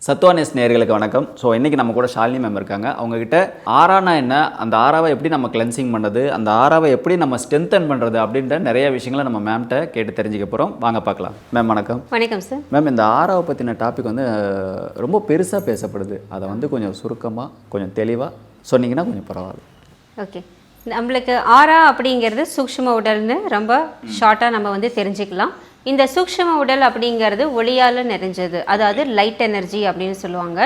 சத்வானேஸ் நேயர்களுக்கு வணக்கம். ஸோ இன்றைக்கி நம்ம கூட ஷாலினி மேம் இருக்காங்க. அவங்கக்கிட்ட ஆறானா என்ன, அந்த ஆறாவை எப்படி நம்ம கிளென்சிங் பண்ணுறது, அந்த ஆறாவை எப்படி நம்ம ஸ்ட்ரென்தன் பண்ணுறது அப்படின்ற நிறைய விஷயங்களை நம்ம மேம்கிட்ட கேட்டு தெரிஞ்சுக்க போகிறோம். வாங்க பார்க்கலாம். மேம் வணக்கம். வணக்கம் சார். மேம், இந்த ஆறாவை பற்றின டாபிக் ரொம்ப பெருசாக பேசப்படுது. அதை கொஞ்சம் சுருக்கமாக கொஞ்சம் தெளிவாக சொன்னீங்கன்னா கொஞ்சம் பரவாயில்ல. ஓகே, நம்மளுக்கு ஆறா அப்படிங்கிறது சூக்ஷ்ம உடல்னு ரொம்ப ஷார்ட்டாக நம்ம தெரிஞ்சுக்கலாம். இந்த சூக்ஷ்ம உடல் அப்படிங்கிறது ஒளியால் நிறைஞ்சது, அதாவது லைட் எனர்ஜி அப்படின்னு சொல்லுவாங்க.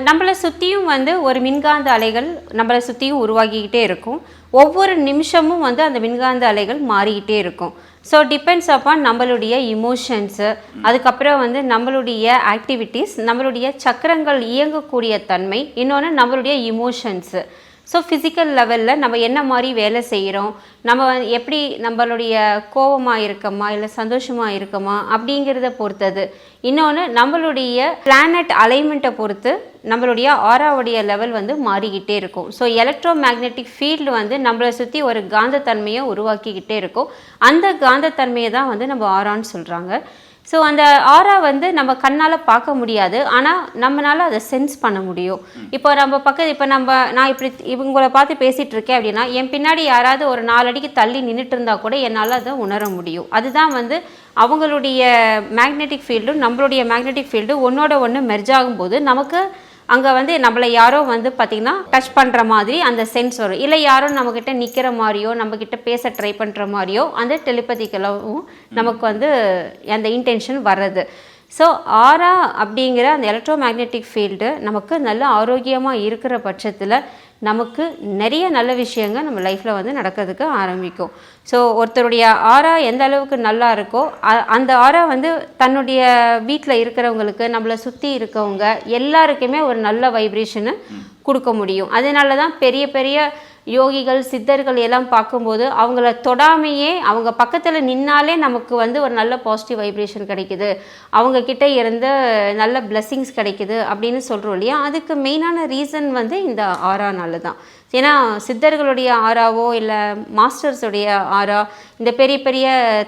நம்மளை சுற்றியும் ஒரு மின்காந்த அலைகள் நம்மளை சுற்றியும் உருவாகிக்கிட்டே இருக்கும். ஒவ்வொரு நிமிஷமும் அந்த மின்காந்த அலைகள் மாறிக்கிட்டே இருக்கும். ஸோ டிபெண்ட்ஸ் அப்பான் நம்மளுடைய இமோஷன்ஸு, அதுக்கப்புறம் நம்மளுடைய ஆக்டிவிட்டீஸ், நம்மளுடைய சக்கரங்கள் இயங்கக்கூடிய தன்மை, இன்னொன்று நம்மளுடைய இமோஷன்ஸு. ஸோ ஃபிசிக்கல் லெவலில் நம்ம என்ன மாதிரி வேலை செய்கிறோம், நம்ம எப்படி நம்மளுடைய கோபமாக இருக்கோமா இல்லை சந்தோஷமாக இருக்கோமா அப்படிங்கிறத பொறுத்தது. இன்னொன்று நம்மளுடைய பிளானட் அலைன்மெண்ட்டை பொறுத்து நம்மளுடைய ஆறாவுடைய லெவல் மாறிக்கிட்டே இருக்கும். ஸோ எலக்ட்ரோ மேக்னெட்டிக் ஃபீல்டு நம்மளை சுற்றி ஒரு காந்தத்தன்மையை உருவாக்கிக்கிட்டே இருக்கும். அந்த காந்தத்தன்மையை தான் நம்ம ஆறான்னு சொல்கிறாங்க. ஸோ அந்த ஆரா நம்ம கண்ணால் பார்க்க முடியாது, ஆனால் நம்மளால் அதை சென்ஸ் பண்ண முடியும். இப்போ நம்ம இப்போ நான் இப்படி இவங்களை பார்த்து பேசிகிட்டு இருக்கேன் அப்படின்னா என் பின்னாடி யாராவது ஒரு 4 அடிக்கு தள்ளி நின்றுட்டு இருந்தால் கூட என்னால் அதை உணர முடியும். அதுதான் அவங்களுடைய மேக்னெட்டிக் ஃபீல்டும் நம்மளுடைய மேக்னெட்டிக் ஃபீல்டு ஒன்றோட ஒன்று மெர்ஜ் ஆகும்போது நமக்கு அங்கே நம்மளை யாரோ பார்த்திங்கன்னா டச் பண்ணுற மாதிரி அந்த சென்ஸ் வரும். இல்லை யாரோ நம்மக்கிட்ட நிற்கிற மாதிரியோ நம்மக்கிட்ட பேச ட்ரை பண்ணுற மாதிரியோ அந்த டெலிபதிக்கலாகவும் நமக்கு அந்த இன்டென்ஷன் வர்றது. ஸோ ஆரா அப்படிங்கிற அந்த எலக்ட்ரோ மேக்னெட்டிக் ஃபீல்டு நமக்கு நல்ல ஆரோக்கியமாக இருக்கிற பட்சத்தில் நமக்கு நிறைய நல்ல விஷயங்கள் நம்ம லைஃப்பில் நடக்கிறதுக்கு ஆரம்பிக்கும். ஸோ ஒருத்தருடைய ஆரா எந்த அளவுக்கு நல்லா இருக்கோ அந்த ஆரா தன்னுடைய வீட்டில் இருக்கிறவங்களுக்கு, நம்மளை சுற்றி இருக்கவங்க எல்லாருக்குமே ஒரு நல்ல வைப்ரேஷனை கொடுக்க முடியும். அதனால தான் பெரிய பெரிய யோகிகள் சித்தர்கள் எல்லாம் பார்க்கும்போது அவங்கள தொடாமையே அவங்க பக்கத்தில் நின்னாலே நமக்கு ஒரு நல்ல பாசிட்டிவ் வைப்ரேஷன் கிடைக்குது, அவங்கக்கிட்ட இருந்து நல்ல பிளெஸ்ஸிங்ஸ் கிடைக்குது அப்படின்னு சொல்கிறோம் இல்லையா. அதுக்கு மெயினான ரீசன் இந்த ஆறானால தான். ஏன்னா சித்தர்களுடைய ஆறாவோ இல்லை மாஸ்டர்ஸுடைய ஆறா, இந்த பெரிய பெரிய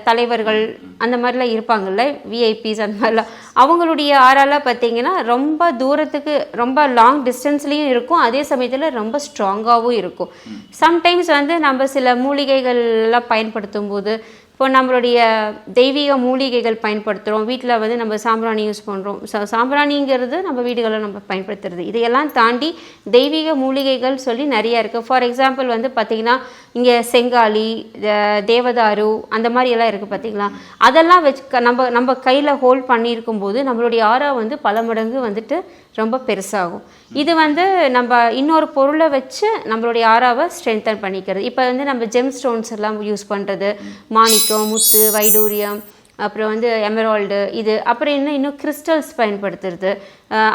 தலைவர்கள் அந்த மாதிரிலாம் இருப்பாங்கள்ல, விஐபிஸ் அந்த மாதிரிலாம், அவங்களுடைய ஆறாலாம் பார்த்திங்கன்னா ரொம்ப தூரத்துக்கு ரொம்ப லாங் டிஸ்டன்ஸ்லேயும் இருக்கும், அதே சமயத்தில் ரொம்ப ஸ்ட்ராங்காகவும் இருக்கும். சம்டைம்ஸ் நம்ம சில மூலிகைகள்லாம் பயன்படுத்தும் போது, இப்போ நம்மளுடைய தெய்வீக மூலிகைகள் பயன்படுத்துகிறோம், வீட்டில் நம்ம சாம்பிராணி யூஸ் பண்ணுறோம். சாம்பிராணிங்கிறது நம்ம வீடுகளில் நம்ம பயன்படுத்துறது. இதையெல்லாம் தாண்டி தெய்வீக மூலிகைகள் சொல்லி நிறையா இருக்குது. ஃபார் எக்ஸாம்பிள் பார்த்திங்கன்னா இங்கே செங்காலி, தேவதாரு அந்த மாதிரி எல்லாம் இருக்குது பார்த்திங்களா. அதெல்லாம் வச்சு நம்ம கையில் ஹோல்ட் பண்ணியிருக்கும் போது நம்மளுடைய ஆறா பல மடங்கு ரொம்ப பெருசாகும். இது நம்ம இன்னொரு பொருளை வச்சு நம்மளுடைய ஆறாவை ஸ்ட்ரென்தன் பண்ணிக்கிறது. இப்போ நம்ம ஜெம் ஸ்டோன்ஸ் எல்லாம் யூஸ் பண்ணுறது, மாணிக்கம், முத்து, வைடூரியம், அப்புறம் எமரால்டு, இது அப்புறம் இன்னும் கிறிஸ்டல்ஸ் பயன்படுத்துறது,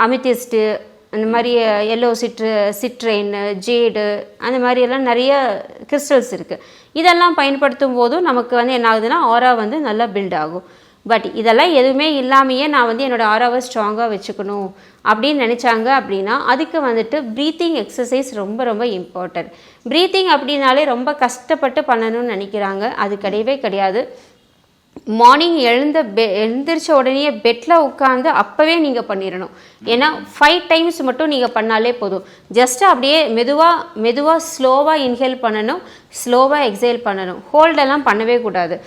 அமித்திஸ்ட்டு, அந்த மாதிரி எல்லோ சிட்ரெயின், ஜேடு, அந்த மாதிரியெல்லாம் நிறைய கிறிஸ்டல்ஸ் இருக்குது. இதெல்லாம் பயன்படுத்தும் போதும் நமக்கு என்ன ஆகுதுன்னா ஆரா நல்லா பில்ட் ஆகும். பட் இதெல்லாம் எதுவுமே இல்லாமையே நான் என்னோடய ஆறாவை ஸ்ட்ராங்காக வச்சுக்கணும் அப்படின்னு நினச்சாங்க அப்படின்னா அதுக்கு ப்ரீத்திங் எக்ஸசைஸ் ரொம்ப ரொம்ப இம்பார்ட்டன்ட். ப்ரீத்திங் அப்படின்னாலே ரொம்ப கஷ்டப்பட்டு பண்ணணும்னு நினைக்கிறாங்க. அது கிடையவே கிடையாது. மார்னிங் எழுந்திரிச்ச உடனே பெட்டில் உட்காந்து அப்போவே நீங்கள் பண்ணிடணும். ஏன்னா 5 டைம்ஸ் மட்டும் நீங்கள் பண்ணாலே போதும். ஜஸ்ட்டு அப்படியே மெதுவாக ஸ்லோவாக இன்ஹேல் பண்ணணும், ஸ்லோவாக எக்ஸேல் பண்ணணும். ஹோல்டெல்லாம் பண்ணவே கூடாது.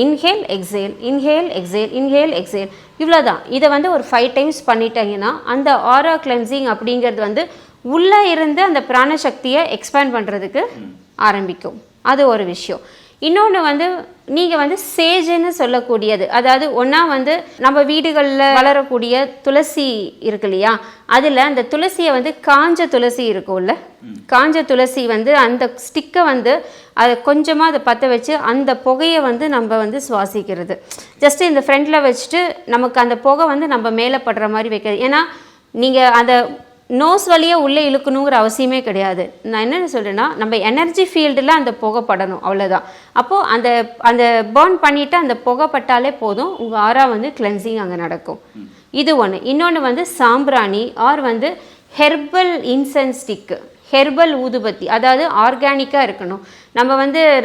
Inhale exhale, inhale exhale, inhale exhale, இவ்வளோதான். இதை ஒரு 5 டைம்ஸ் பண்ணிட்டீங்கன்னா அந்த ஆரா கிளென்சிங் அப்படிங்கிறது உள்ளே இருந்து அந்த பிராணசக்தியை எக்ஸ்பேண்ட் பண்ணுறதுக்கு ஆரம்பிக்கும். அது ஒரு விஷயம். இன்னொன்று நீங்கள் சேஜுன்னு சொல்லக்கூடியது, அதாவது ஒன்றா நம்ம வீடுகளில் வளரக்கூடிய துளசி இருக்கு இல்லையா, அதில் அந்த துளசியை காஞ்ச துளசி இருக்கும்ல, காஞ்ச துளசி அந்த ஸ்டிக்கை அதை கொஞ்சமாக அதை பற்ற வச்சு அந்த புகையை நம்ம சுவாசிக்கிறது. ஜஸ்ட்டு இந்த ஃப்ரண்டில் வச்சுட்டு நமக்கு அந்த புகை நம்ம மேலே படுற மாதிரி வைக்கிறது. ஏன்னா நீங்கள் அந்த நோஸ் வழியாக உள்ளே இழுக்கணுங்கிற அவசியமே கிடையாது. நான் என்னென்னு சொல்கிறேன்னா நம்ம எனர்ஜி ஃபீல்டில் அந்த புகை படணும், அவ்வளோதான். அப்போது அந்த பர்ன் பண்ணிவிட்டு அந்த புகை பட்டாலே போதும், உங்கள் ஆரா கிளென்சிங் அங்கே நடக்கும். இது ஒன்று. இன்னொன்று சாம்பிராணி R herbal incense stick, herbal ஊதுபத்தி, அதாவது ஆர்கானிக்காக இருக்கணும்.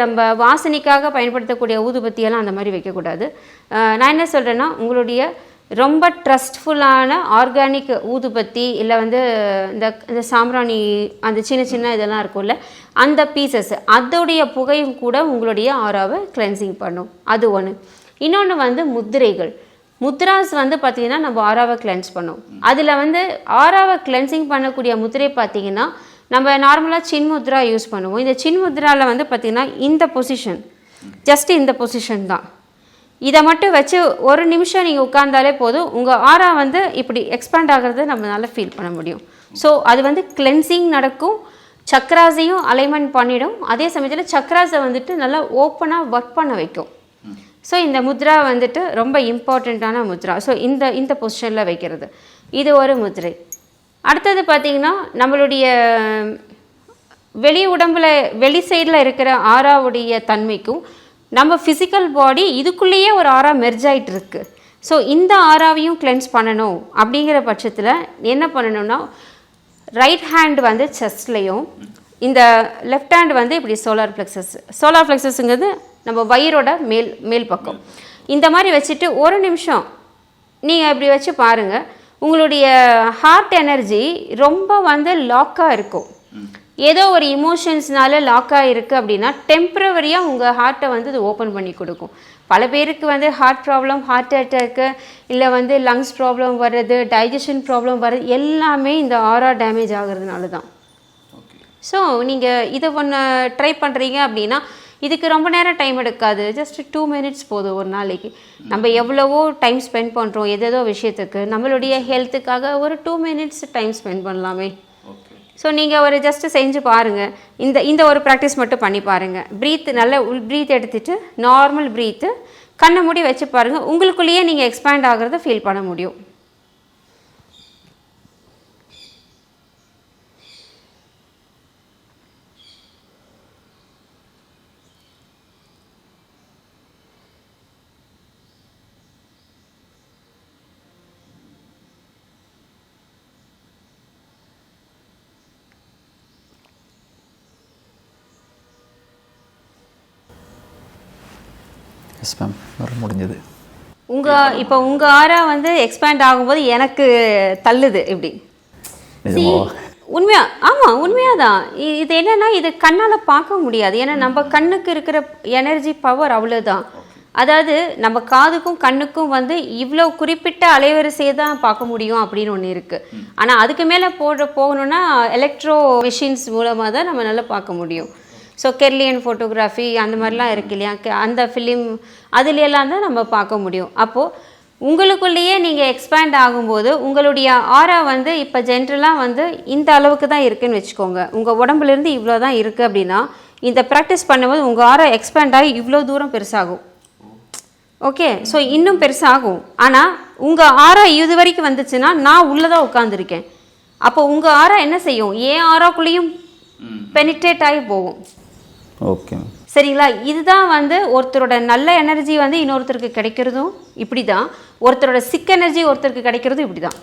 நம்ம வாசனைக்காக பயன்படுத்தக்கூடிய ஊதுபத்தியெல்லாம் அந்த மாதிரி வைக்கக்கூடாது. நான் என்ன சொல்கிறேன்னா உங்களுடைய ரொம்ப ட்ரஸ்ட்ஃபுல்லான ஆர்கானிக் ஊதுபத்தி இல்லை வந்து இந்த சாம்பிராணி அந்த சின்ன சின்ன இதெல்லாம் இருக்கும்ல அந்த பீசஸ் அதோடைய புகையும் கூட உங்களுடைய ஆராவை கிளென்சிங் பண்ணும். அது ஒன்று. இன்னொன்று வந்து முத்திரைகள். முத்ராஸ் வந்து பார்த்திங்கன்னா நம்ம ஆராவை கிளென்ஸ் பண்ணோம். அதில் வந்து ஆராவை கிளென்சிங் பண்ணக்கூடிய முத்திரை பார்த்திங்கன்னா நம்ம நார்மலாக சின்முத்ரா யூஸ் பண்ணுவோம். இந்த சின்முத்ராவில் வந்து பார்த்திங்கன்னா இந்த பொசிஷன், ஜஸ்ட் இந்த பொசிஷன் தான். இதை மட்டும் வச்சு ஒரு நிமிஷம் நீங்கள் உட்கார்ந்தாலே போதும், உங்கள் ஆரா வந்து இப்படி எக்ஸ்பேண்ட் ஆகிறத நம்மளால ஃபீல் பண்ண முடியும். ஸோ அது வந்து கிளென்சிங் நடக்கும், சக்ராஸையும் அலைன்மெண்ட் பண்ணிடும், அதே சமயத்தில் சக்ராஸை வந்துட்டு நல்லா ஓப்பனாக ஒர்க் பண்ண வைக்கும். ஸோ இந்த முத்ரா வந்துட்டு ரொம்ப இம்பார்ட்டண்ட்டான முத்ரா. ஸோ இந்த பொசிஷனில் வைக்கிறது இது ஒரு முத்ரை. அடுத்தது பார்த்திங்கன்னா நம்மளுடைய வெளி சைடில் இருக்கிற ஆராவுடைய தன்மைக்கும் நம்ம ஃபிசிக்கல் பாடி இதுக்குள்ளேயே ஒரு ஆரா மெர்ஜ் ஆகிட்டு இருக்கு. ஸோ இந்த ஆராவையும் கிளென்ஸ் பண்ணணும். அப்படிங்கிற பட்சத்தில் என்ன பண்ணணும்னா ரைட் ஹேண்ட் வந்து செஸ்ட்லேயும் இந்த லெஃப்ட் ஹேண்ட் வந்து இப்படி சோலார் ஃப்ளெக்ஸஸ்ங்கிறது நம்ம வயிறோட மேல் பக்கம் இந்த மாதிரி வச்சுட்டு ஒரு நிமிஷம் நீங்கள் இப்படி வச்சு பாருங்கள். உங்களுடைய ஹார்ட் எனர்ஜி ரொம்ப வந்து லாக்காக இருக்கும். ஏதோ ஒரு இமோஷன்ஸ்னால லாக்காக இருக்குது அப்படின்னா டெம்ப்ரவரியாக உங்கள் ஹார்ட்டை வந்து இது ஓப்பன் பண்ணி கொடுக்கும். பல பேருக்கு வந்து ஹார்ட் ப்ராப்ளம், ஹார்ட் அட்டாக்கு, இல்லை வந்து லங்ஸ் ப்ராப்ளம் வர்றது, டைஜஷன் ப்ராப்ளம் வர்றது எல்லாமே இந்த ஆரா டேமேஜ் ஆகிறதுனால தான். ஸோ நீங்கள் இதை ஒன்று ட்ரை பண்ணுறீங்க அப்படின்னா இதுக்கு ரொம்ப நேரம் டைம் எடுக்காது, ஜஸ்ட் 2 மினிட்ஸ் போதும் ஒரு நாளைக்கு. நம்ம எவ்வளவோ டைம் ஸ்பெண்ட் பண்ணுறோம் ஏதேதோ விஷயத்துக்கு, நம்மளுடைய ஹெல்த்துக்காக ஒரு 2 மினிட்ஸ் டைம் ஸ்பெண்ட் பண்ணலாமே. ஸோ நீங்கள் ஒரு ஜஸ்ட்டு செஞ்சு பாருங்கள். இந்த ஒரு ப்ராக்டிஸ் மட்டும் பண்ணி பாருங்கள். நல்லா ப்ரீத் எடுத்துகிட்டு நார்மல் ப்ரீத்து கண்ணை மூடி வச்சு பாருங்கள். உங்களுக்குள்ளேயே நீங்கள் எக்ஸ்பேண்ட் ஆகிறத ஃபீல் பண்ண முடியும். எஸ் மேம், வர முடிஞ்சது. இப்போ உங்கள் ஆரா வந்து எக்ஸ்பேண்ட் ஆகும்போது எனக்கு தள்ளுது இப்படி. உண்மையா? ஆமாம், உண்மையாக தான். இது என்னென்னா இது கண்ணால் பார்க்க முடியாது. ஏன்னா நம்ம கண்ணுக்கு இருக்கிற எனர்ஜி பவர் அவ்வளோதான். அதாவது நம்ம காதுக்கும் கண்ணுக்கும் வந்து இவ்வளோ குறிப்பிட்ட அலைவரிசையை தான் பார்க்க முடியும் அப்படின்னு ஒன்று இருக்குது. ஆனால் அதுக்கு மேலே போகணுன்னா எலக்ட்ரோ மெஷின்ஸ் மூலமாக தான் நம்ம நல்லா பார்க்க முடியும். ஸோ கெர்லியன் ஃபோட்டோகிராஃபி அந்த மாதிரிலாம் இருக்கு இல்லையா, அந்த ஃபிலிம் அதுலையெல்லாம் தான் நம்ம பார்க்க முடியும். அப்போது உங்களுக்குள்ளேயே நீங்கள் எக்ஸ்பேண்ட் ஆகும்போது உங்களுடைய ஆரா வந்து இப்போ ஜென்ரலாக வந்து இந்த அளவுக்கு தான் இருக்குதுன்னு வச்சுக்கோங்க. உங்கள் உடம்புலேருந்து இவ்வளோ தான் இருக்குது அப்படின்னா இந்த ப்ராக்டிஸ் பண்ணும்போது உங்கள் ஆரா எக்ஸ்பேண்ட் ஆகி இவ்வளோ தூரம் பெருசாகும். ஓகே, ஸோ இன்னும் பெருசாகும். ஆனால் உங்கள் ஆரா இது வரைக்கும் வந்துச்சுன்னா நான் உள்ளதான் உட்காந்துருக்கேன். அப்போ உங்கள் ஆரா என்ன செய்யும், ஏன் ஆராக்குள்ளேயும் பெனிட்ரேட் ஆகி போகும். ஓகே, சரிங்களா? இதுதான் வந்து ஒருத்தரோட நல்ல எனர்ஜி வந்து இன்னொருத்தருக்கு கிடைக்கிறதும் இப்படி தான், ஒருத்தரோட சிக் எனர்ஜி ஒருத்தருக்கு கிடைக்கிறதும் இப்படி தான்.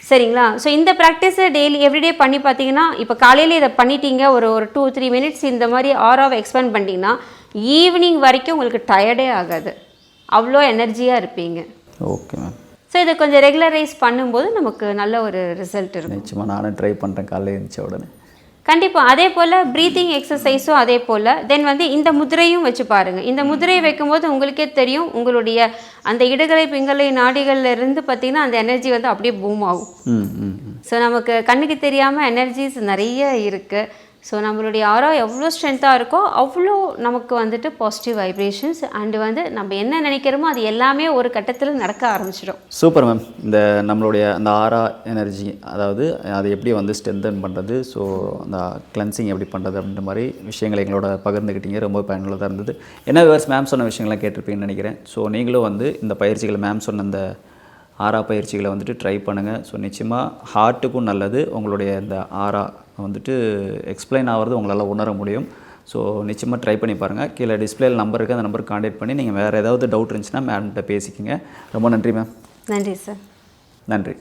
சரிங்களா? ஸோ இந்த ப்ராக்டிஸை டெய்லி எவ்ரிடே பண்ணி பார்த்தீங்கன்னா, இப்போ காலையில் இதை பண்ணிட்டீங்க, ஒரு 2-3 மினிட்ஸ் இந்த மாதிரி ஆராவை எக்ஸ்பேண்ட் பண்ணிட்டீங்கன்னா ஈவினிங் வரைக்கும் உங்களுக்கு டயர்டே ஆகாது, அவ்வளோ எனர்ஜியாக இருப்பீங்க. Okay ma'am. ஸோ இதை கொஞ்சம் ரெகுலரைஸ் பண்ணும்போது நமக்கு நல்ல ஒரு ரிசல்ட் இருக்கும். நிச்சயமாக நானும் ட்ரை பண்ணுறேன் காலையில் எழுந்திரிச்ச உடனே. கண்டிப்பாக. அதே போல் ப்ரீத்திங் எக்ஸசைஸும் அதே போல். தென் வந்து இந்த முதிரையும் வச்சு பாருங்கள். இந்த முதிரையை வைக்கும்போது உங்களுக்கே தெரியும் உங்களுடைய அந்த இடுகலை பிங்கலை நாடிகளில் இருந்து பார்த்திங்கன்னா அந்த எனர்ஜி வந்து அப்படியே பூம் ஆகும். ஸோ நமக்கு கண்ணுக்கு தெரியாமல் எனர்ஜிஸ் நிறைய இருக்குது. ஸோ நம்மளுடைய ஆரா எவ்வளோ ஸ்ட்ரென்த்தாக இருக்கோ அவ்வளோ நமக்கு வந்துட்டு பாசிட்டிவ் வைப்ரேஷன்ஸ் அண்டு வந்து நம்ம என்ன நினைக்கிறோமோ அது எல்லாமே ஒரு கட்டத்தில் நடக்க ஆரம்பிச்சிடும். Super ma'am. இந்த நம்மளுடைய அந்த ஆரா எனர்ஜி, அதாவது அதை எப்படி வந்து ஸ்ட்ரென்தன் பண்ணுறது, ஸோ அந்த கிளென்சிங் எப்படி பண்ணுறது அப்படின்ற மாதிரி விஷயங்களை எங்களோட பகிர்ந்துக்கிட்டீங்க. ரொம்ப பயனுள்ளதாக இருந்தது. என்ன விவர்ஸ் மேம் சொன்ன விஷயங்கள்லாம் கேட்டிருப்பீங்கன்னு நினைக்கிறேன். ஸோ நீங்களும் வந்து இந்த பயிற்சிகளை மேம் சொன்ன அந்த ஆரா பயிற்சிகளை வந்துட்டு ட்ரை பண்ணுங்கள். ஸோ நிச்சயமாக ஹார்ட்டுக்கும் நல்லது, உங்களுடைய இந்த ஆரா வந்துட்டு எக்ஸ்பிளைன் ஆகிறது உங்களால் உணர முடியும். ஸோ நிச்சயமாக ட்ரை பண்ணி பாருங்கள். கீழே டிஸ்பிளேயில் நம்பர் இருக்குது, அந்த நம்பருக்கு கான்டாக்ட் பண்ணி நீங்கள் வேறு ஏதாவது டவுட் இருந்துச்சுன்னா மேம்கிட்ட பேசிக்கங்க. ரொம்ப நன்றி மேம். நன்றி சார். நன்றி.